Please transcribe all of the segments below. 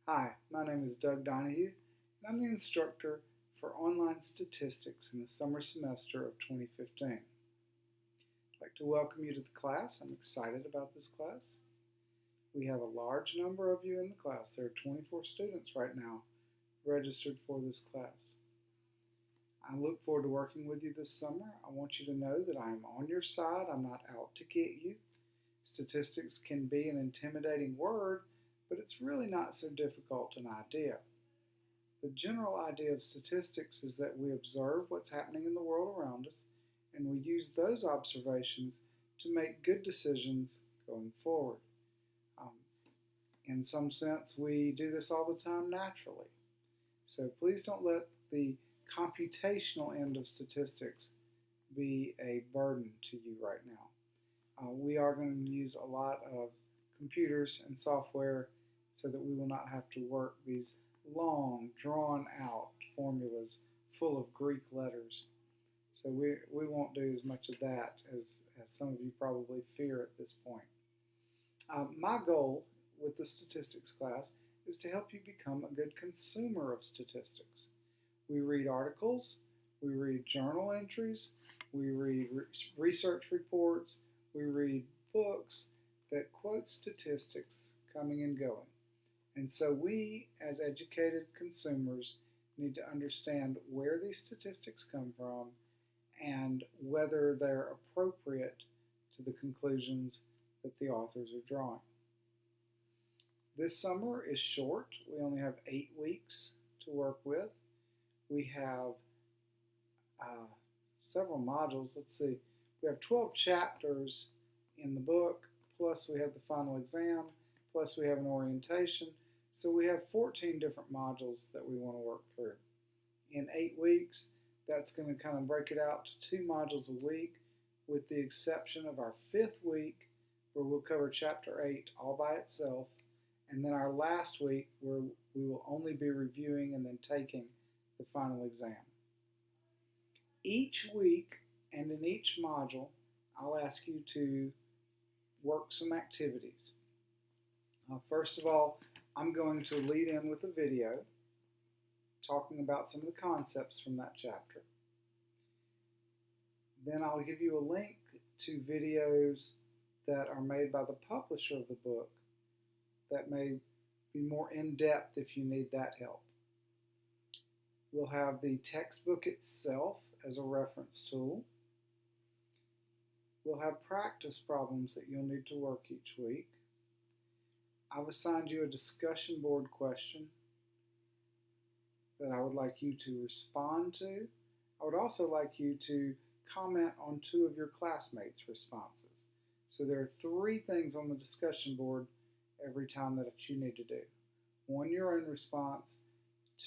Hi, my name is Doug Donahue, and I'm the instructor for online statistics in the summer semester of 2015. I'd like to welcome you to the class. I'm excited about this class. We have a large number of you in the class. There are 24 students right now registered for this class. I look forward to working with you this summer. I want you to know that I am on your side. I'm not out to get you. Statistics can be an intimidating word, but it's really not so difficult an idea. The general idea of statistics is that we observe what's happening in the world around us, and we use those observations to make good decisions going forward. Um, in some sense, we do this all the time naturally. So please don't let the computational end of statistics be a burden to you right now. We are going to use a lot of computers and software so that we will not have to work these long, drawn-out formulas full of Greek letters. So we won't do as much of that as some of you probably fear at this point. My goal with the statistics class is to help you become a good consumer of statistics. We read articles, we read journal entries, we read research reports, we read books that quote statistics coming and going. And so we, as educated consumers, need to understand where these statistics come from and whether they're appropriate to the conclusions that the authors are drawing. This summer is short. We only have 8 weeks to work with. We have several modules. Let's see. We have 12 chapters in the book, plus we have the final exam, plus we have an orientation. So we have 14 different modules that we want to work through. In 8 weeks, that's going to kind of break it out to 2 modules a week, with the exception of our 5th week, where we'll cover Chapter 8 all by itself, and then our last week, where we will only be reviewing and then taking the final exam. Each week and in each module, I'll ask you to work some activities. First of all, I'm going to lead in with a video talking about some of the concepts from that chapter. Then I'll give you a link to videos that are made by the publisher of the book that may be more in-depth if you need that help. We'll have the textbook itself as a reference tool. We'll have practice problems that you'll need to work each week. I've assigned you a discussion board question that I would like you to respond to. I would also like you to comment on 2 of your classmates' responses. So there are 3 things on the discussion board every time that you need to do. 1, your own response,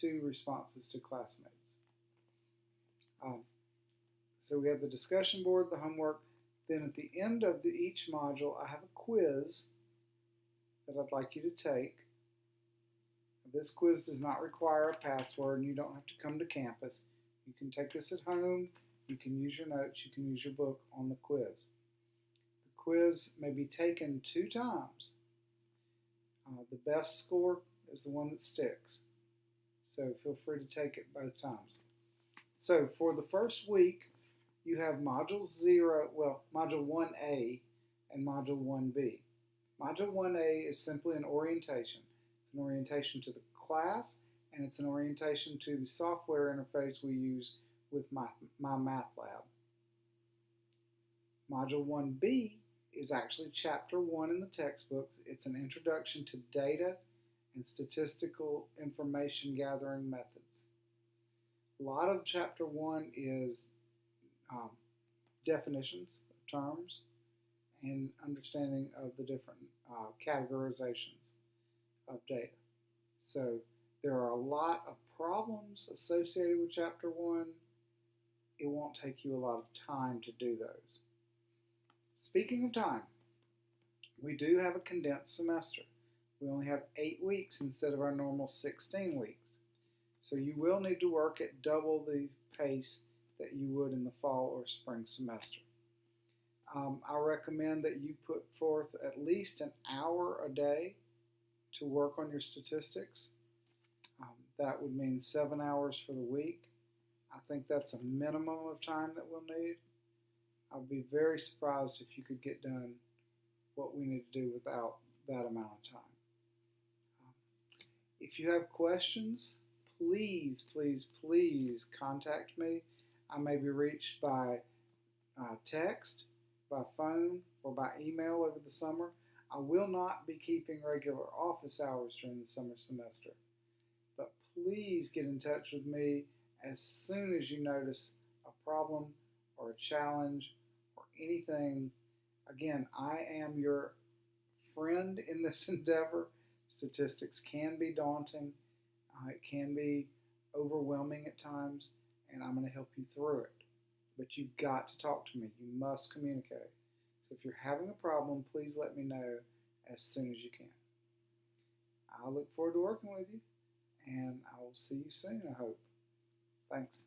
2 responses to classmates. So we have the discussion board, the homework. Then at the end of each module, I have a quiz that I'd like you to take. This quiz does not require a password, and you don't have to come to campus. You can take this at home, you can use your notes, you can use your book on the quiz. The quiz may be taken 2 times. The best score is the one that sticks. So feel free to take it both times. So for the first week, you have Module 1A and Module 1B. Module 1A is simply an orientation. It's an orientation to the class, and it's an orientation to the software interface we use with my Math Lab. Module 1B is actually Chapter 1 in the textbooks. It's an introduction to data and statistical information gathering methods. A lot of Chapter 1 is definitions of terms and understanding of the different categorizations of data. So there are a lot of problems associated with Chapter 1. It won't take you a lot of time to do those. Speaking of time, we do have a condensed semester. We only have 8 weeks instead of our normal 16 weeks. So you will need to work at double the pace that you would in the fall or spring semester. I recommend that you put forth at least an hour a day to work on your statistics. That would mean 7 hours for the week. I think that's a minimum of time that we'll need. I'll be very surprised if you could get done what we need to do without that amount of time. If you have questions, please, please, please contact me. I may be reached by text, by phone, or by email over the summer. I will not be keeping regular office hours during the summer semester, but please get in touch with me as soon as you notice a problem or a challenge or anything. Again, I am your friend in this endeavor. Statistics can be daunting. It can be overwhelming at times, and I'm going to help you through it. But you've got to talk to me. You must communicate. So if you're having a problem, please let me know as soon as you can. I look forward to working with you, and I will see you soon, I hope. Thanks.